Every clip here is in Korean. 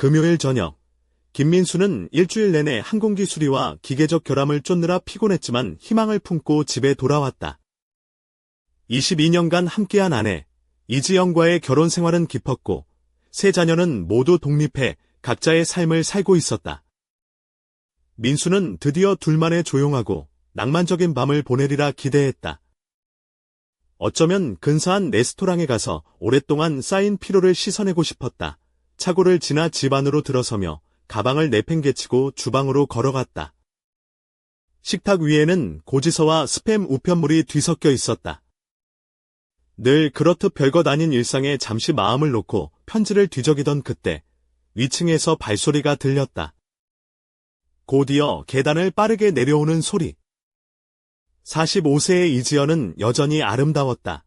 금요일 저녁, 김민수는 일주일 내내 항공기 수리와 기계적 결함을 쫓느라 피곤했지만 희망을 품고 집에 돌아왔다. 22년간 함께한 아내, 이지영과의 결혼 생활은 깊었고, 세 자녀는 모두 독립해 각자의 삶을 살고 있었다. 민수는 드디어 둘만의 조용하고 낭만적인 밤을 보내리라 기대했다. 어쩌면 근사한 레스토랑에 가서 오랫동안 쌓인 피로를 씻어내고 싶었다. 차고를 지나 집 안으로 들어서며 가방을 내팽개치고 주방으로 걸어갔다. 식탁 위에는 고지서와 스팸 우편물이 뒤섞여 있었다. 늘 그렇듯 별것 아닌 일상에 잠시 마음을 놓고 편지를 뒤적이던 그때 위층에서 발소리가 들렸다. 곧이어 계단을 빠르게 내려오는 소리. 45세의 이지연은 여전히 아름다웠다.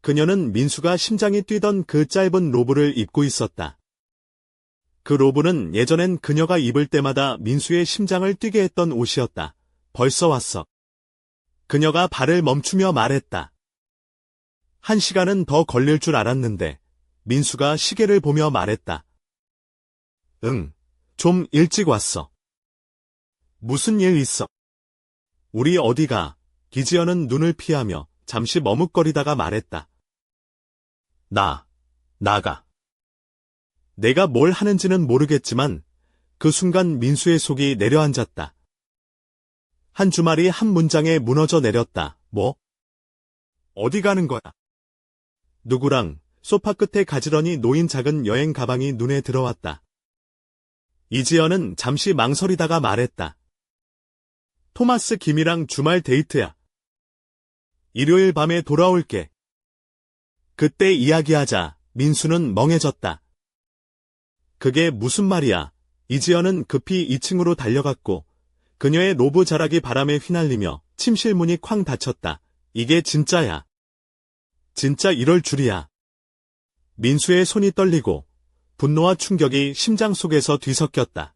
그녀는 민수가 심장이 뛰던 그 짧은 로브를 입고 있었다. 그 로브는 예전엔 그녀가 입을 때마다 민수의 심장을 뛰게 했던 옷이었다. 벌써 왔어. 그녀가 발을 멈추며 말했다. 1시간은 더 걸릴 줄 알았는데 민수가 시계를 보며 말했다. 응, 좀 일찍 왔어. 무슨 일 있어? 우리 어디가? 이지연은 눈을 피하며 잠시 머뭇거리다가 말했다. 나가. 내가 뭘 하는지는 모르겠지만 그 순간 민수의 속이 내려앉았다. 한 주말이 한 문장에 무너져 내렸다. 뭐? 어디 가는 거야? 누구랑? 소파 끝에 가지런히 놓인 작은 여행 가방이 눈에 들어왔다. 이지연은 잠시 망설이다가 말했다. 토마스 김이랑 주말 데이트야. 일요일 밤에 돌아올게. 그때 이야기하자. 민수는 멍해졌다. 그게 무슨 말이야? 이지연은 급히 2층으로 달려갔고 그녀의 로브 자락이 바람에 휘날리며 침실 문이 쾅 닫혔다. 이게 진짜야. 진짜 이럴 줄이야. 민수의 손이 떨리고 분노와 충격이 심장 속에서 뒤섞였다.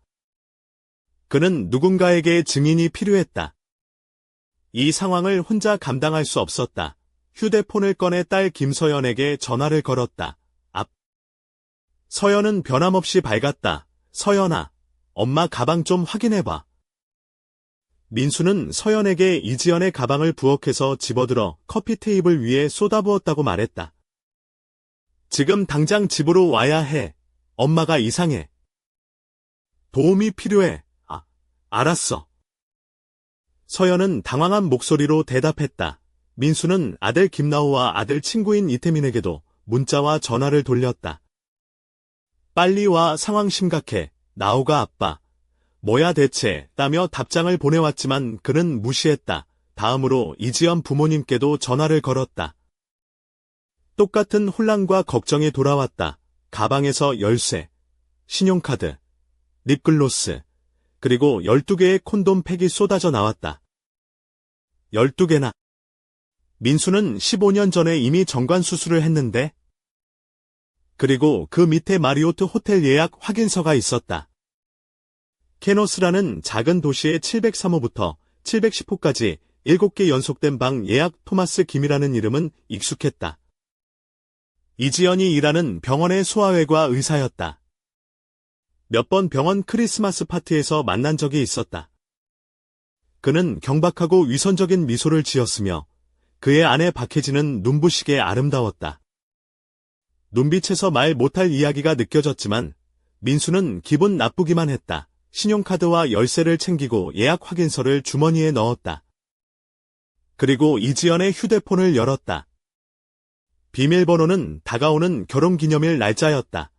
그는 누군가에게 증인이 필요했다. 이 상황을 혼자 감당할 수 없었다. 휴대폰을 꺼내 딸 김서연에게 전화를 걸었다. 서연은 변함없이 밝았다. 서연아, 엄마 가방 좀 확인해봐. 민수는 서연에게 이지연의 가방을 부엌에서 집어들어 커피 테이블 위에 쏟아부었다고 말했다. 지금 당장 집으로 와야 해. 엄마가 이상해. 도움이 필요해. 알았어. 서연은 당황한 목소리로 대답했다. 민수는 아들 김나우와 아들 친구인 이태민에게도 문자와 전화를 돌렸다. 빨리 와, 상황 심각해. 나우가 아빠. 뭐야 대체, 따며 답장을 보내왔지만 그는 무시했다. 다음으로 이지연 부모님께도 전화를 걸었다. 똑같은 혼란과 걱정이 돌아왔다. 가방에서 열쇠, 신용카드, 립글로스, 그리고 12개의 콘돔 팩이 쏟아져 나왔다. 12개나. 민수는 15년 전에 이미 정관 수술을 했는데? 그리고 그 밑에 마리오트 호텔 예약 확인서가 있었다. 케노스라는 작은 도시의 703호부터 710호까지 7개 연속된 방 예약 토마스 김이라는 이름은 익숙했다. 이지연이 일하는 병원의 소아외과 의사였다. 몇 번 병원 크리스마스 파티에서 만난 적이 있었다. 그는 경박하고 위선적인 미소를 지었으며 그의 아내 박혜진은 눈부시게 아름다웠다. 눈빛에서 말 못할 이야기가 느껴졌지만 민수는 기분 나쁘기만 했다. 신용카드와 열쇠를 챙기고 예약 확인서를 주머니에 넣었다. 그리고 이지연의 휴대폰을 열었다. 비밀번호는 다가오는 결혼기념일 날짜였다.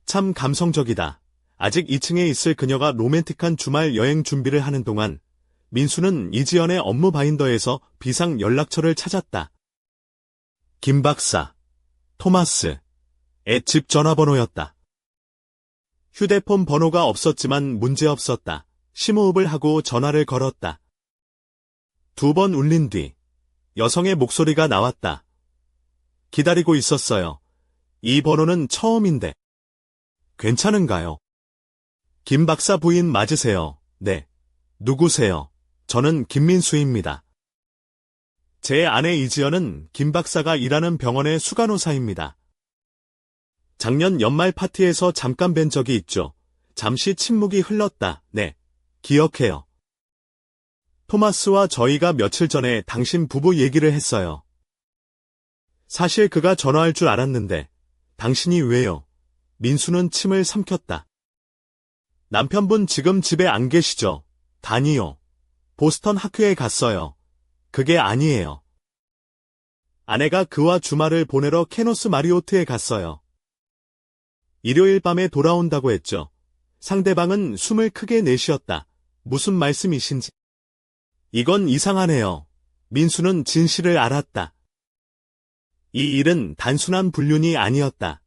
참 감성적이다. 아직 2층에 있을 그녀가 로맨틱한 주말 여행 준비를 하는 동안 민수는 이지연의 업무 바인더에서 비상 연락처를 찾았다. 김 박사, 토마스의 집 전화번호였다. 휴대폰 번호가 없었지만 문제없었다. 심호흡을 하고 전화를 걸었다. 2번 울린 뒤 여성의 목소리가 나왔다. 기다리고 있었어요. 이 번호는 처음인데. 괜찮은가요? 김 박사 부인 맞으세요? 네. 누구세요? 저는 김민수입니다. 제 아내 이지연은 김 박사가 일하는 병원의 수간호사입니다. 작년 연말 파티에서 잠깐 뵌 적이 있죠. 잠시 침묵이 흘렀다. 네, 기억해요. 토마스와 저희가 며칠 전에 당신 부부 얘기를 했어요. 사실 그가 전화할 줄 알았는데 당신이 왜요? 민수는 침을 삼켰다. 남편분 지금 집에 안 계시죠? 다니요. 보스턴 학교에 갔어요. 그게 아니에요. 아내가 그와 주말을 보내러 케노스 마리오트에 갔어요. 일요일 밤에 돌아온다고 했죠. 상대방은 숨을 크게 내쉬었다. 무슨 말씀이신지. 이건 이상하네요. 민수는 진실을 알았다. 이 일은 단순한 불륜이 아니었다.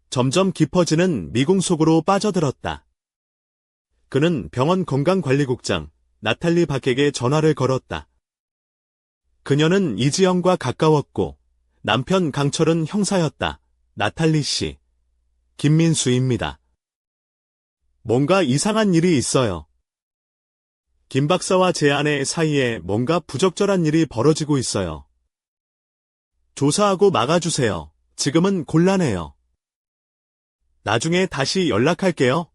점점 깊어지는 미궁 속으로 빠져들었다. 그는 병원 건강관리국장 나탈리 박에게 전화를 걸었다. 그녀는 이지영과 가까웠고 남편 강철은 형사였다. 나탈리 씨. 김민수입니다. 뭔가 이상한 일이 있어요. 김 박사와 제 아내 사이에 뭔가 부적절한 일이 벌어지고 있어요. 조사하고 막아주세요. 지금은 곤란해요. 나중에 다시 연락할게요.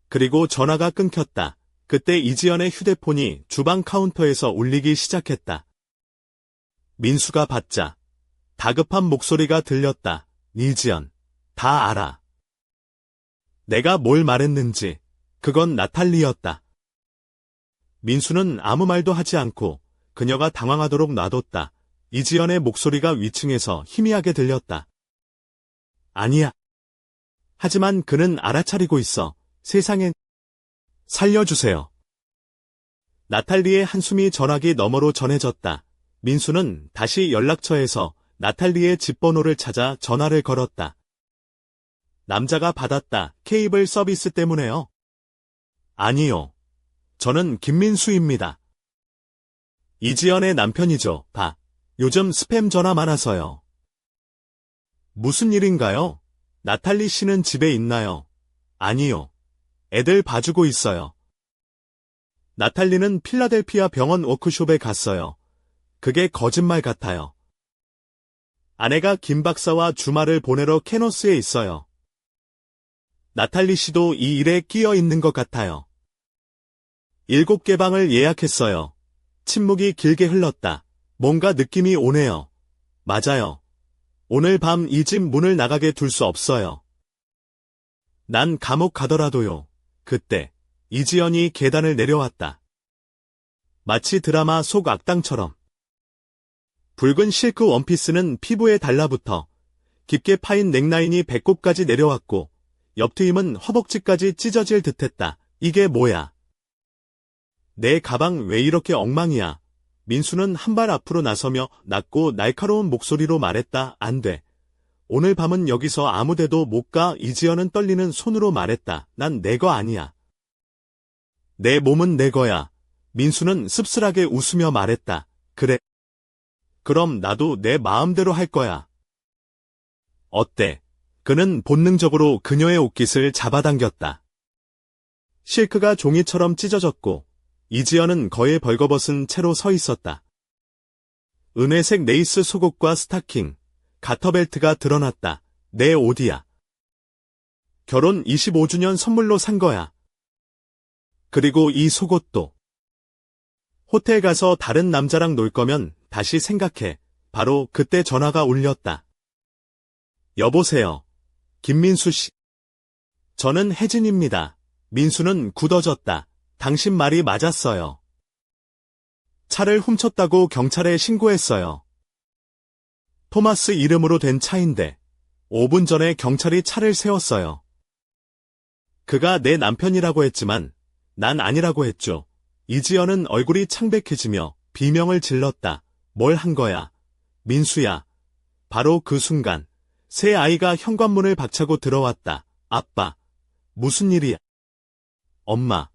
그리고 전화가 끊겼다. 그때 이지연의 휴대폰이 주방 카운터에서 울리기 시작했다. 민수가 받자 다급한 목소리가 들렸다. 이지연, 다 알아. 내가 뭘 말했는지. 그건 나탈리였다. 민수는 아무 말도 하지 않고 그녀가 당황하도록 놔뒀다. 이지연의 목소리가 위층에서 희미하게 들렸다. 아니야. 하지만 그는 알아차리고 있어. 세상엔. 살려주세요. 나탈리의 한숨이 전화기 너머로 전해졌다. 민수는 다시 연락처에서 나탈리의 집 번호를 찾아 전화를 걸었다. 남자가 받았다. 케이블 서비스 때문에요? 아니요. 저는 김민수입니다. 이지연의 남편이죠. 요즘 스팸 전화 많아서요. 무슨 일인가요? 나탈리 씨는 집에 있나요? 아니요. 애들 봐주고 있어요. 나탈리는 필라델피아 병원 워크숍에 갔어요. 그게 거짓말 같아요. 아내가 김 박사와 주말을 보내러 케노스에 있어요. 나탈리 씨도 이 일에 끼어 있는 것 같아요. 7개 방을 예약했어요. 침묵이 길게 흘렀다. 뭔가 느낌이 오네요. 맞아요. 오늘 밤 이 집 문을 나가게 둘 수 없어요. 난 감옥 가더라도요. 그때 이지연이 계단을 내려왔다. 마치 드라마 속 악당처럼. 붉은 실크 원피스는 피부에 달라붙어 깊게 파인 넥라인이 배꼽까지 내려왔고 옆트임은 허벅지까지 찢어질 듯했다. 이게 뭐야? 내 가방 왜 이렇게 엉망이야? 민수는 한 발 앞으로 나서며 낮고 날카로운 목소리로 말했다. 안 돼. 오늘 밤은 여기서 아무데도 못 가. 이지연은 떨리는 손으로 말했다. 난 내 거 아니야. 내 몸은 내 거야. 민수는 씁쓸하게 웃으며 말했다. 그래. 그럼 나도 내 마음대로 할 거야. 어때? 그는 본능적으로 그녀의 옷깃을 잡아당겼다. 실크가 종이처럼 찢어졌고 이지연은 거의 벌거벗은 채로 서 있었다. 은회색 레이스 속옷과 스타킹, 가터벨트가 드러났다. 내 옷이야. 결혼 25주년 선물로 산 거야. 그리고 이 속옷도. 호텔 가서 다른 남자랑 놀 거면 다시 생각해. 바로 그때 전화가 울렸다. 여보세요. 김민수 씨. 저는 혜진입니다. 민수는 굳어졌다. 당신 말이 맞았어요. 차를 훔쳤다고 경찰에 신고했어요. 토마스 이름으로 된 차인데 5분 전에 경찰이 차를 세웠어요. 그가 내 남편이라고 했지만 난 아니라고 했죠. 이지연은 얼굴이 창백해지며 비명을 질렀다. 뭘 한 거야? 민수야. 바로 그 순간 새 아이가 현관문을 박차고 들어왔다. 아빠. 무슨 일이야? 엄마.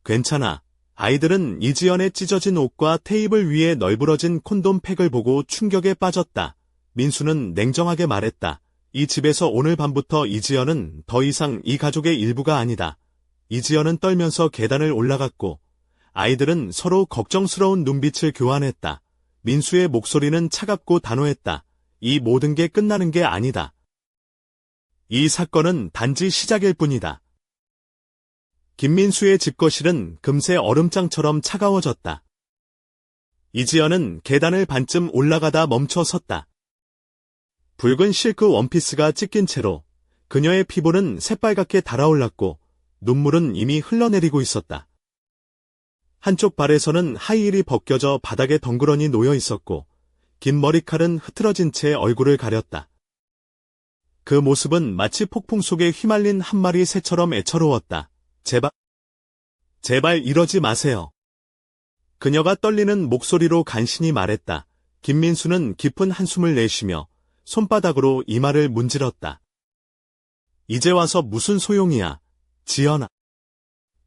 괜찮아. 아이들은 이지연의 찢어진 옷과 테이블 위에 널브러진 콘돔 팩을 보고 충격에 빠졌다. 민수는 냉정하게 말했다. 이 집에서 오늘 밤부터 이지연은 더 이상 이 가족의 일부가 아니다. 이지연은 떨면서 계단을 올라갔고 아이들은 서로 걱정스러운 눈빛을 교환했다. 민수의 목소리는 차갑고 단호했다. 이 모든 게 끝나는 게 아니다. 이 사건은 단지 시작일 뿐이다. 김민수의 집거실은 금세 얼음장처럼 차가워졌다. 이지연은 계단을 반쯤 올라가다 멈춰 섰다. 붉은 실크 원피스가 찢긴 채로 그녀의 피부는 새빨갛게 달아올랐고 눈물은 이미 흘러내리고 있었다. 한쪽 발에서는 하이힐이 벗겨져 바닥에 덩그러니 놓여 있었고 긴 머리칼은 흐트러진 채 얼굴을 가렸다. 그 모습은 마치 폭풍 속에 휘말린 한 마리 새처럼 애처로웠다. 제발 이러지 마세요. 그녀가 떨리는 목소리로 간신히 말했다. 김민수는 깊은 한숨을 내쉬며 손바닥으로 이마를 문질렀다. 이제 와서 무슨 소용이야, 지연아.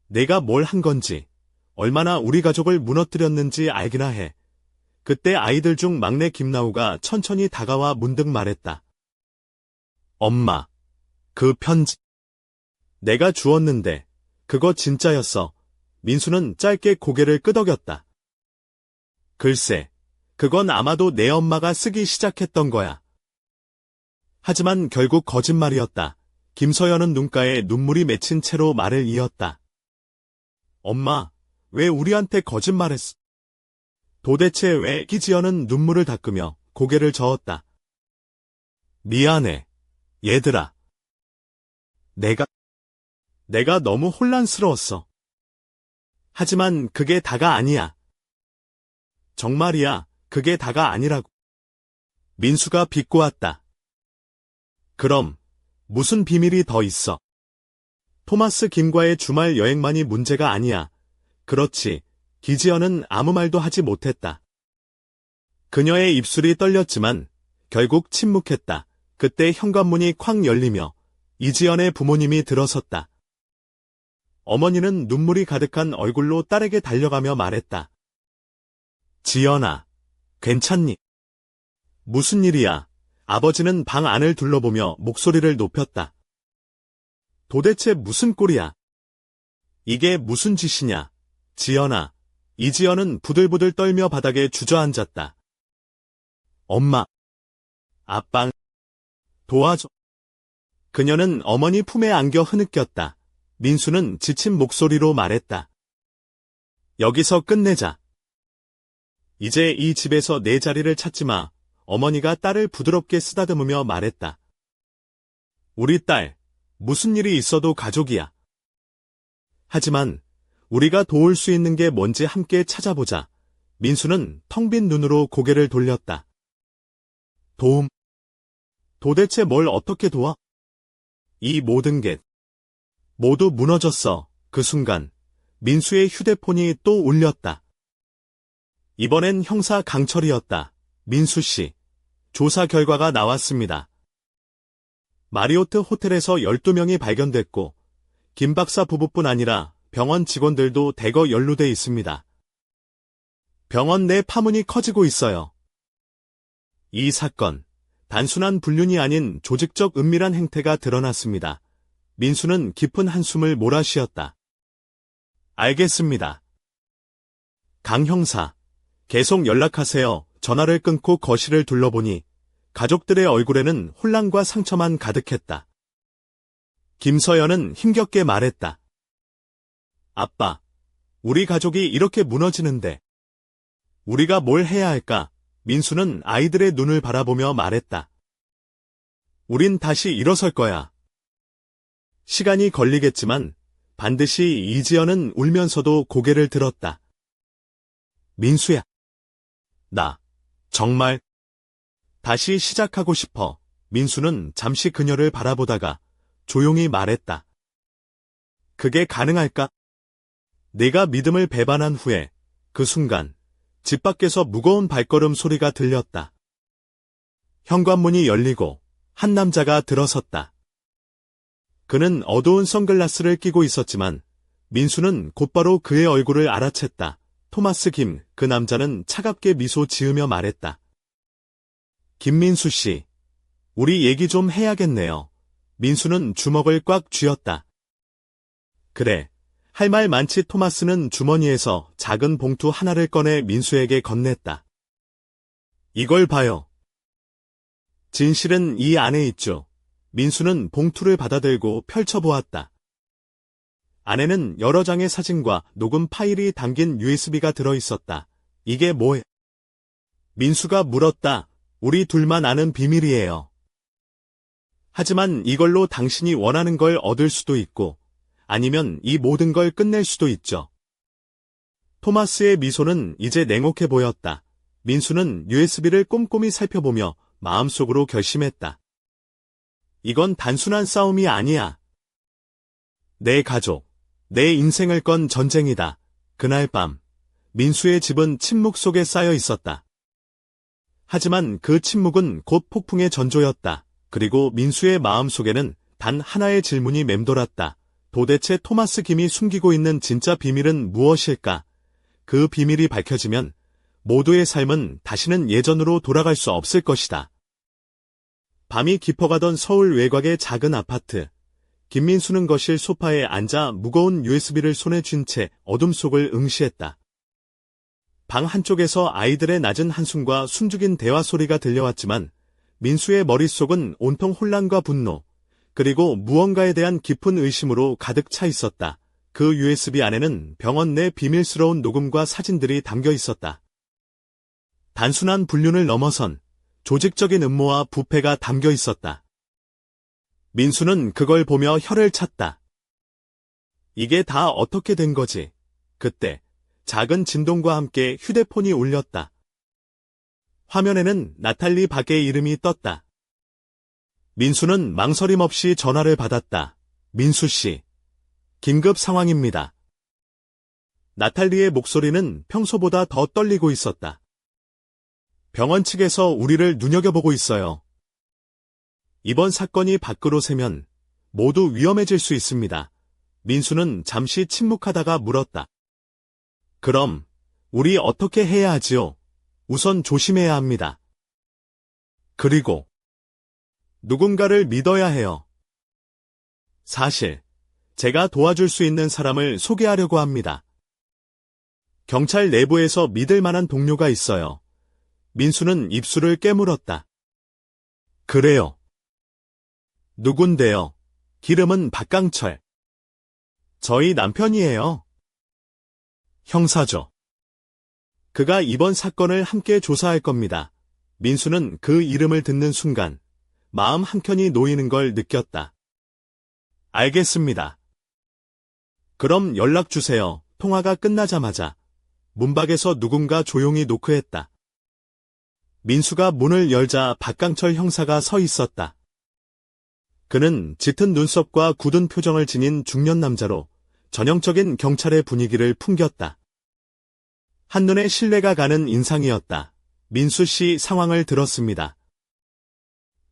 내가 뭘 한 건지, 얼마나 우리 가족을 무너뜨렸는지 알기나 해. 그때 아이들 중 막내 김나우가 천천히 다가와 문득 말했다. 엄마, 그 편지. 내가 주었는데, 그거 진짜였어. 민수는 짧게 고개를 끄덕였다. 글쎄, 그건 아마도 내 엄마가 쓰기 시작했던 거야. 하지만 결국 거짓말이었다. 김서연은 눈가에 눈물이 맺힌 채로 말을 이었다. 엄마, 왜 우리한테 거짓말했어? 도대체 왜? 기지연은 눈물을 닦으며 고개를 저었다. 미안해, 얘들아. 내가 너무 혼란스러웠어. 하지만 그게 다가 아니야. 정말이야, 그게 다가 아니라고. 민수가 비꼬았다. 그럼 무슨 비밀이 더 있어? 토마스 김과의 주말 여행만이 문제가 아니야. 그렇지. 기지연은 아무 말도 하지 못했다. 그녀의 입술이 떨렸지만 결국 침묵했다. 그때 현관문이 쾅 열리며 이지연의 부모님이 들어섰다. 어머니는 눈물이 가득한 얼굴로 딸에게 달려가며 말했다. 지연아, 괜찮니? 무슨 일이야? 아버지는 방 안을 둘러보며 목소리를 높였다. 도대체 무슨 꼴이야? 이게 무슨 짓이냐? 지연아. 이지연은 부들부들 떨며 바닥에 주저앉았다. 엄마. 아빠. 도와줘. 그녀는 어머니 품에 안겨 흐느꼈다. 민수는 지친 목소리로 말했다. 여기서 끝내자. 이제 이 집에서 내 자리를 찾지 마. 어머니가 딸을 부드럽게 쓰다듬으며 말했다. 우리 딸, 무슨 일이 있어도 가족이야. 하지만 우리가 도울 수 있는 게 뭔지 함께 찾아보자. 민수는 텅 빈 눈으로 고개를 돌렸다. 도움? 도대체 뭘 어떻게 도와? 이 모든 게 모두 무너졌어. 그 순간 민수의 휴대폰이 또 울렸다. 이번엔 형사 강철이었다. 민수 씨, 조사 결과가 나왔습니다. 마리오트 호텔에서 12명이 발견됐고 김 박사 부부뿐 아니라 병원 직원들도 대거 연루돼 있습니다. 병원 내 파문이 커지고 있어요. 이 사건, 단순한 불륜이 아닌 조직적 은밀한 행태가 드러났습니다. 민수는 깊은 한숨을 몰아쉬었다. 알겠습니다. 강 형사, 계속 연락하세요. 전화를 끊고 거실을 둘러보니 가족들의 얼굴에는 혼란과 상처만 가득했다. 김서연은 힘겹게 말했다. 아빠, 우리 가족이 이렇게 무너지는데 우리가 뭘 해야 할까? 민수는 아이들의 눈을 바라보며 말했다. 우린 다시 일어설 거야. 시간이 걸리겠지만 반드시. 이지연은 울면서도 고개를 들었다. 민수야. 나 정말 다시 시작하고 싶어. 민수는 잠시 그녀를 바라보다가 조용히 말했다. 그게 가능할까? 내가 믿음을 배반한 후에 그 순간 집 밖에서 무거운 발걸음 소리가 들렸다. 현관문이 열리고 한 남자가 들어섰다. 그는 어두운 선글라스를 끼고 있었지만 민수는 곧바로 그의 얼굴을 알아챘다. 토마스 김. 그 남자는 차갑게 미소 지으며 말했다. 김민수 씨, 우리 얘기 좀 해야겠네요. 민수는 주먹을 꽉 쥐었다. 그래, 할 말 많지. 토마스는 주머니에서 작은 봉투 하나를 꺼내 민수에게 건넸다. 이걸 봐요. 진실은 이 안에 있죠. 민수는 봉투를 받아들고 펼쳐보았다. 안에는 여러 장의 사진과 녹음 파일이 담긴 USB가 들어있었다. 이게 뭐해? 민수가 물었다. 우리 둘만 아는 비밀이에요. 하지만 이걸로 당신이 원하는 걸 얻을 수도 있고, 아니면 이 모든 걸 끝낼 수도 있죠. 토마스의 미소는 이제 냉혹해 보였다. 민수는 USB를 꼼꼼히 살펴보며 마음속으로 결심했다. 이건 단순한 싸움이 아니야. 내 가족, 내 인생을 건 전쟁이다. 그날 밤, 민수의 집은 침묵 속에 쌓여 있었다. 하지만 그 침묵은 곧 폭풍의 전조였다. 그리고 민수의 마음속에는 단 하나의 질문이 맴돌았다. 도대체 토마스 김이 숨기고 있는 진짜 비밀은 무엇일까? 그 비밀이 밝혀지면 모두의 삶은 다시는 예전으로 돌아갈 수 없을 것이다. 밤이 깊어가던 서울 외곽의 작은 아파트. 김민수는 거실 소파에 앉아 무거운 USB를 손에 쥔 채 어둠 속을 응시했다. 방 한쪽에서 아이들의 낮은 한숨과 숨죽인 대화 소리가 들려왔지만 민수의 머릿속은 온통 혼란과 분노, 그리고 무언가에 대한 깊은 의심으로 가득 차 있었다. 그 USB 안에는 병원 내 비밀스러운 녹음과 사진들이 담겨 있었다. 단순한 불륜을 넘어선 조직적인 음모와 부패가 담겨 있었다. 민수는 그걸 보며 혀를 찼다. 이게 다 어떻게 된 거지? 그때 작은 진동과 함께 휴대폰이 울렸다. 화면에는 나탈리 박의 이름이 떴다. 민수는 망설임 없이 전화를 받았다. 민수 씨, 긴급 상황입니다. 나탈리의 목소리는 평소보다 더 떨리고 있었다. 병원 측에서 우리를 눈여겨보고 있어요. 이번 사건이 밖으로 새면 모두 위험해질 수 있습니다. 민수는 잠시 침묵하다가 물었다. 그럼 우리 어떻게 해야 하지요? 우선 조심해야 합니다. 그리고 누군가를 믿어야 해요. 사실 제가 도와줄 수 있는 사람을 소개하려고 합니다. 경찰 내부에서 믿을 만한 동료가 있어요. 민수는 입술을 깨물었다. 그래요. 누군데요? 기름은 박강철. 저희 남편이에요. 형사죠. 그가 이번 사건을 함께 조사할 겁니다. 민수는 그 이름을 듣는 순간 마음 한켠이 놓이는 걸 느꼈다. 알겠습니다. 그럼 연락 주세요. 통화가 끝나자마자 문밖에서 누군가 조용히 노크했다. 민수가 문을 열자 박강철 형사가 서 있었다. 그는 짙은 눈썹과 굳은 표정을 지닌 중년 남자로 전형적인 경찰의 분위기를 풍겼다. 한눈에 신뢰가 가는 인상이었다. 민수 씨 상황을 들었습니다.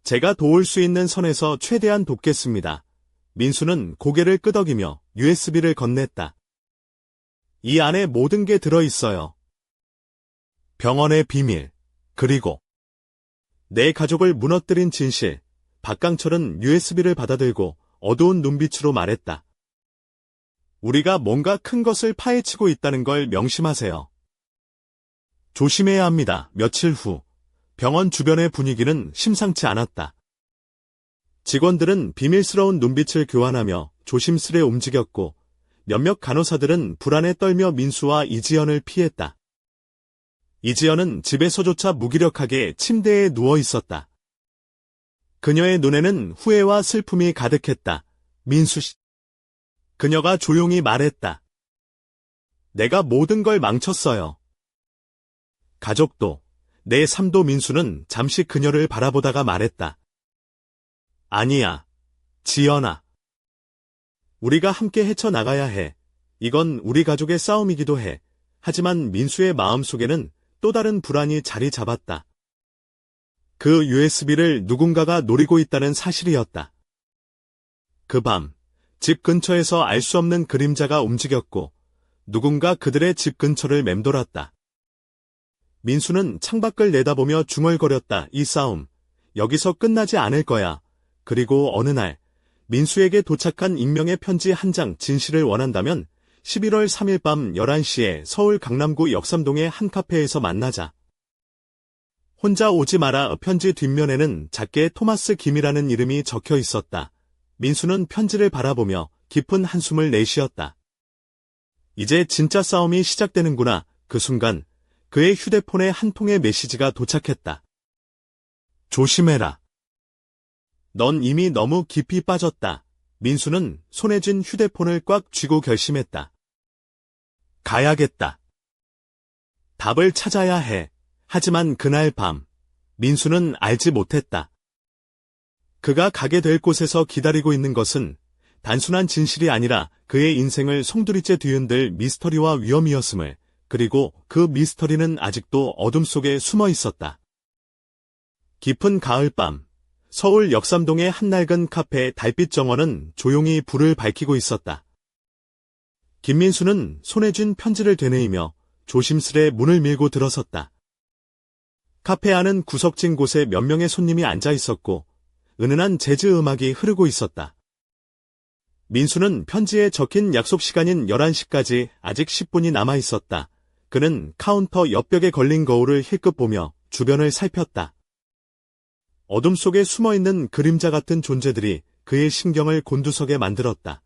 제가 도울 수 있는 선에서 최대한 돕겠습니다. 민수는 고개를 끄덕이며 USB를 건넸다. 이 안에 모든 게 들어있어요. 병원의 비밀, 그리고 내 가족을 무너뜨린 진실. 박강철은 USB를 받아들고 어두운 눈빛으로 말했다. 우리가 뭔가 큰 것을 파헤치고 있다는 걸 명심하세요. 조심해야 합니다. 며칠 후 병원 주변의 분위기는 심상치 않았다. 직원들은 비밀스러운 눈빛을 교환하며 조심스레 움직였고 몇몇 간호사들은 불안에 떨며 민수와 이지연을 피했다. 이지연은 집에서조차 무기력하게 침대에 누워 있었다. 그녀의 눈에는 후회와 슬픔이 가득했다. 민수 씨. 그녀가 조용히 말했다. 내가 모든 걸 망쳤어요. 가족도, 내 삶도. 민수는 잠시 그녀를 바라보다가 말했다. 아니야, 지연아. 우리가 함께 헤쳐나가야 해. 이건 우리 가족의 싸움이기도 해. 하지만 민수의 마음속에는 또 다른 불안이 자리 잡았다. 그 USB를 누군가가 노리고 있다는 사실이었다. 그 밤, 집 근처에서 알 수 없는 그림자가 움직였고 누군가 그들의 집 근처를 맴돌았다. 민수는 창밖을 내다보며 중얼거렸다. 이 싸움, 여기서 끝나지 않을 거야. 그리고 어느 날, 민수에게 도착한 익명의 편지 한 장. 진실을 원한다면 11월 3일 밤 11시에 서울 강남구 역삼동의 한 카페에서 만나자. 혼자 오지 마라. 편지 뒷면에는 작게 토마스 김이라는 이름이 적혀 있었다. 민수는 편지를 바라보며 깊은 한숨을 내쉬었다. 이제 진짜 싸움이 시작되는구나. 그 순간 그의 휴대폰에 한 통의 메시지가 도착했다. 조심해라. 넌 이미 너무 깊이 빠졌다. 민수는 손에 쥔 휴대폰을 꽉 쥐고 결심했다. 가야겠다. 답을 찾아야 해. 하지만 그날 밤, 민수는 알지 못했다. 그가 가게 될 곳에서 기다리고 있는 것은 단순한 진실이 아니라 그의 인생을 송두리째 뒤흔들 미스터리와 위험이었음을, 그리고 그 미스터리는 아직도 어둠 속에 숨어 있었다. 깊은 가을밤, 서울 역삼동의 한 낡은 카페 달빛 정원은 조용히 불을 밝히고 있었다. 김민수는 손에 쥔 편지를 되뇌이며 조심스레 문을 밀고 들어섰다. 카페 안은 구석진 곳에 몇 명의 손님이 앉아 있었고 은은한 재즈 음악이 흐르고 있었다. 민수는 편지에 적힌 약속 시간인 11시까지 아직 10분이 남아 있었다. 그는 카운터 옆벽에 걸린 거울을 힐끗 보며 주변을 살폈다. 어둠 속에 숨어있는 그림자 같은 존재들이 그의 신경을 곤두서게 만들었다.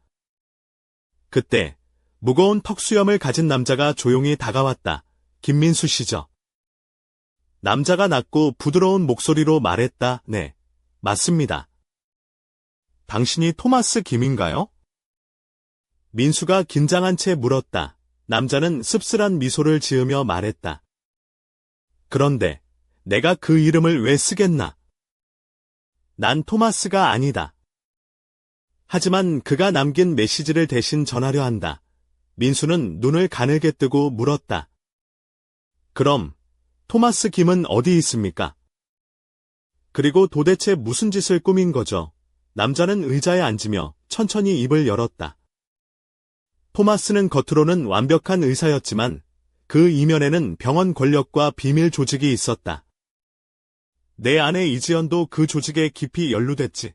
그때 무거운 턱수염을 가진 남자가 조용히 다가왔다. 김민수 씨죠? 남자가 낮고 부드러운 목소리로 말했다. 네, 맞습니다. 당신이 토마스 김인가요? 민수가 긴장한 채 물었다. 남자는 씁쓸한 미소를 지으며 말했다. 그런데 내가 그 이름을 왜 쓰겠나? 난 토마스가 아니다. 하지만 그가 남긴 메시지를 대신 전하려 한다. 민수는 눈을 가늘게 뜨고 물었다. 그럼 토마스 김은 어디 있습니까? 그리고 도대체 무슨 짓을 꾸민 거죠? 남자는 의자에 앉으며 천천히 입을 열었다. 토마스는 겉으로는 완벽한 의사였지만 그 이면에는 병원 권력과 비밀 조직이 있었다. 내 아내 이지연도 그 조직에 깊이 연루됐지.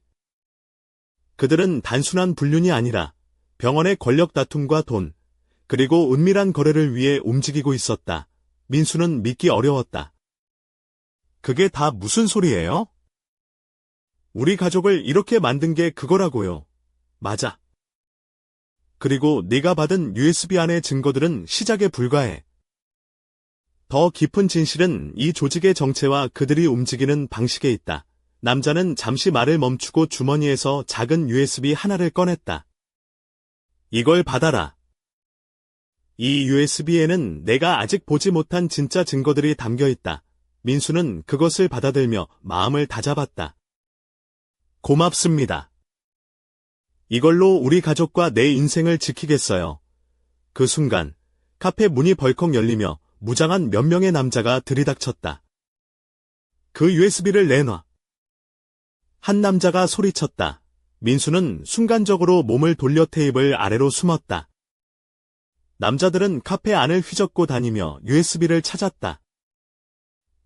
그들은 단순한 불륜이 아니라 병원의 권력 다툼과 돈, 그리고 은밀한 거래를 위해 움직이고 있었다. 민수는 믿기 어려웠다. 그게 다 무슨 소리예요? 우리 가족을 이렇게 만든 게 그거라고요. 맞아. 그리고 네가 받은 USB 안의 증거들은 시작에 불과해. 더 깊은 진실은 이 조직의 정체와 그들이 움직이는 방식에 있다. 남자는 잠시 말을 멈추고 주머니에서 작은 USB 하나를 꺼냈다. 이걸 받아라. 이 USB에는 내가 아직 보지 못한 진짜 증거들이 담겨 있다. 민수는 그것을 받아들며 마음을 다잡았다. 고맙습니다. 이걸로 우리 가족과 내 인생을 지키겠어요. 그 순간 카페 문이 벌컥 열리며 무장한 몇 명의 남자가 들이닥쳤다. 그 USB를 내놔. 한 남자가 소리쳤다. 민수는 순간적으로 몸을 돌려 테이블 아래로 숨었다. 남자들은 카페 안을 휘젓고 다니며 USB를 찾았다.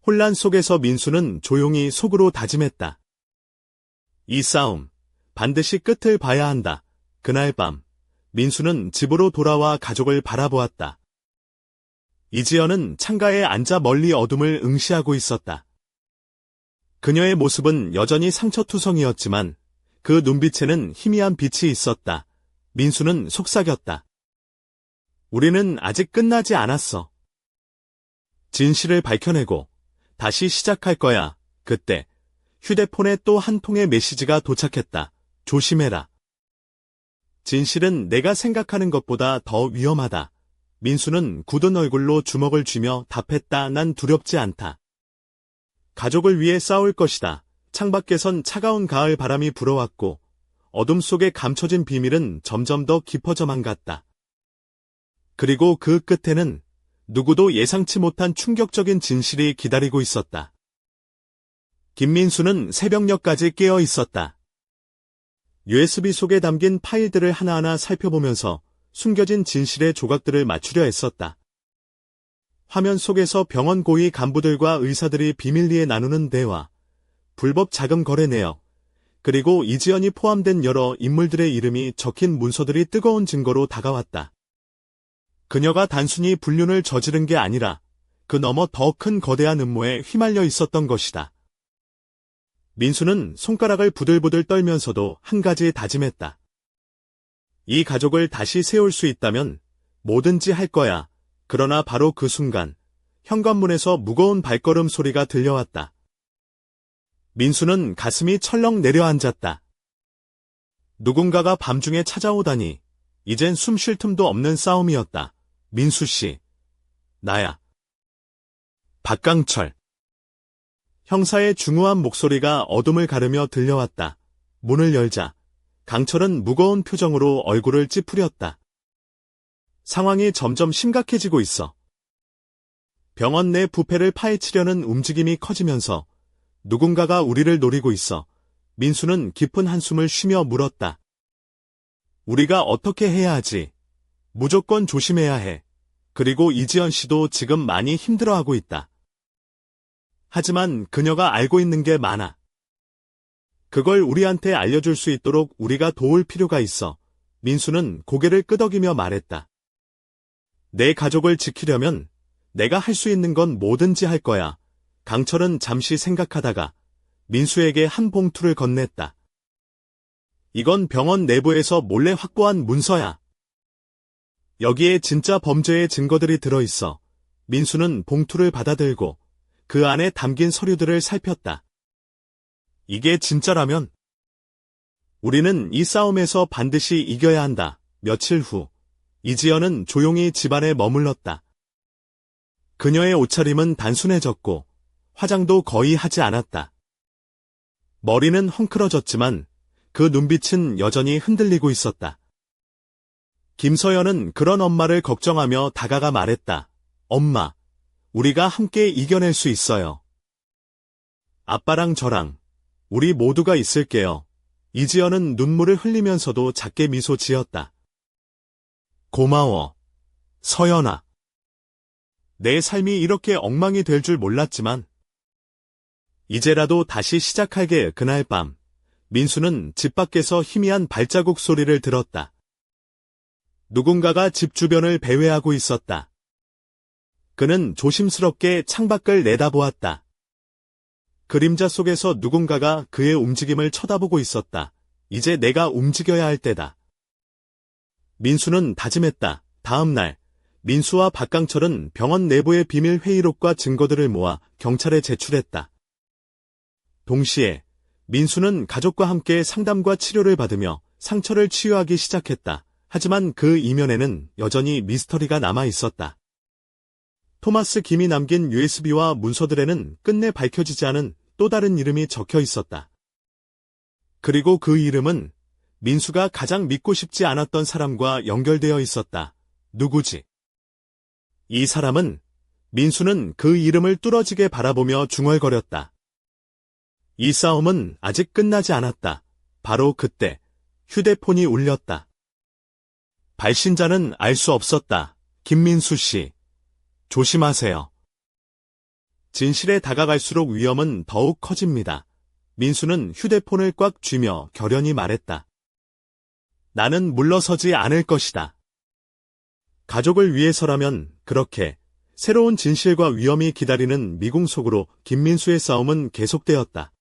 혼란 속에서 민수는 조용히 속으로 다짐했다. 이 싸움, 반드시 끝을 봐야 한다. 그날 밤, 민수는 집으로 돌아와 가족을 바라보았다. 이지연은 창가에 앉아 멀리 어둠을 응시하고 있었다. 그녀의 모습은 여전히 상처투성이었지만 그 눈빛에는 희미한 빛이 있었다. 민수는 속삭였다. 우리는 아직 끝나지 않았어. 진실을 밝혀내고 다시 시작할 거야. 그때 휴대폰에 또 한 통의 메시지가 도착했다. 조심해라. 진실은 내가 생각하는 것보다 더 위험하다. 민수는 굳은 얼굴로 주먹을 쥐며 답했다. 난 두렵지 않다. 가족을 위해 싸울 것이다. 창밖에선 차가운 가을 바람이 불어왔고 어둠 속에 감춰진 비밀은 점점 더 깊어져만 갔다. 그리고 그 끝에는 누구도 예상치 못한 충격적인 진실이 기다리고 있었다. 김민수는 새벽녘까지 깨어 있었다. USB 속에 담긴 파일들을 하나하나 살펴보면서 숨겨진 진실의 조각들을 맞추려 애썼다. 화면 속에서 병원 고위 간부들과 의사들이 비밀리에 나누는 대화, 불법 자금 거래 내역, 그리고 이지연이 포함된 여러 인물들의 이름이 적힌 문서들이 뜨거운 증거로 다가왔다. 그녀가 단순히 불륜을 저지른 게 아니라 그 너머 더 큰 거대한 음모에 휘말려 있었던 것이다. 민수는 손가락을 부들부들 떨면서도 한 가지 다짐했다. 이 가족을 다시 세울 수 있다면 뭐든지 할 거야. 그러나 바로 그 순간 현관문에서 무거운 발걸음 소리가 들려왔다. 민수는 가슴이 철렁 내려앉았다. 누군가가 밤중에 찾아오다니 이젠 숨 쉴 틈도 없는 싸움이었다. 민수 씨. 나야. 박강철. 형사의 중후한 목소리가 어둠을 가르며 들려왔다. 문을 열자 강철은 무거운 표정으로 얼굴을 찌푸렸다. 상황이 점점 심각해지고 있어. 병원 내 부패를 파헤치려는 움직임이 커지면서 누군가가 우리를 노리고 있어. 민수는 깊은 한숨을 쉬며 물었다. 우리가 어떻게 해야 하지? 무조건 조심해야 해. 그리고 이지연 씨도 지금 많이 힘들어하고 있다. 하지만 그녀가 알고 있는 게 많아. 그걸 우리한테 알려줄 수 있도록 우리가 도울 필요가 있어. 민수는 고개를 끄덕이며 말했다. 내 가족을 지키려면 내가 할 수 있는 건 뭐든지 할 거야. 강철은 잠시 생각하다가 민수에게 한 봉투를 건넸다. 이건 병원 내부에서 몰래 확보한 문서야. 여기에 진짜 범죄의 증거들이 들어있어. 민수는 봉투를 받아들고 그 안에 담긴 서류들을 살폈다. 이게 진짜라면 우리는 이 싸움에서 반드시 이겨야 한다. 며칠 후 이지연은 조용히 집안에 머물렀다. 그녀의 옷차림은 단순해졌고 화장도 거의 하지 않았다. 머리는 헝클어졌지만 그 눈빛은 여전히 흔들리고 있었다. 김서연은 그런 엄마를 걱정하며 다가가 말했다. 엄마, 우리가 함께 이겨낼 수 있어요. 아빠랑 저랑 우리 모두가 있을게요. 이지연은 눈물을 흘리면서도 작게 미소 지었다. 고마워, 서연아. 내 삶이 이렇게 엉망이 될 줄 몰랐지만 이제라도 다시 시작하게. 그날 밤 민수는 집 밖에서 희미한 발자국 소리를 들었다. 누군가가 집 주변을 배회하고 있었다. 그는 조심스럽게 창밖을 내다보았다. 그림자 속에서 누군가가 그의 움직임을 쳐다보고 있었다. 이제 내가 움직여야 할 때다. 민수는 다짐했다. 다음 날 민수와 박강철은 병원 내부의 비밀 회의록과 증거들을 모아 경찰에 제출했다. 동시에 민수는 가족과 함께 상담과 치료를 받으며 상처를 치유하기 시작했다. 하지만 그 이면에는 여전히 미스터리가 남아 있었다. 토마스 김이 남긴 USB와 문서들에는 끝내 밝혀지지 않은 또 다른 이름이 적혀 있었다. 그리고 그 이름은 민수가 가장 믿고 싶지 않았던 사람과 연결되어 있었다. 누구지? 이 사람은 민수는 그 이름을 뚫어지게 바라보며 중얼거렸다. 이 싸움은 아직 끝나지 않았다. 바로 그때 휴대폰이 울렸다. 발신자는 알 수 없었다. 김민수 씨. 조심하세요. 진실에 다가갈수록 위험은 더욱 커집니다. 민수는 휴대폰을 꽉 쥐며 결연히 말했다. 나는 물러서지 않을 것이다. 가족을 위해서라면 그렇게 새로운 진실과 위험이 기다리는 미궁 속으로 김민수의 싸움은 계속되었다.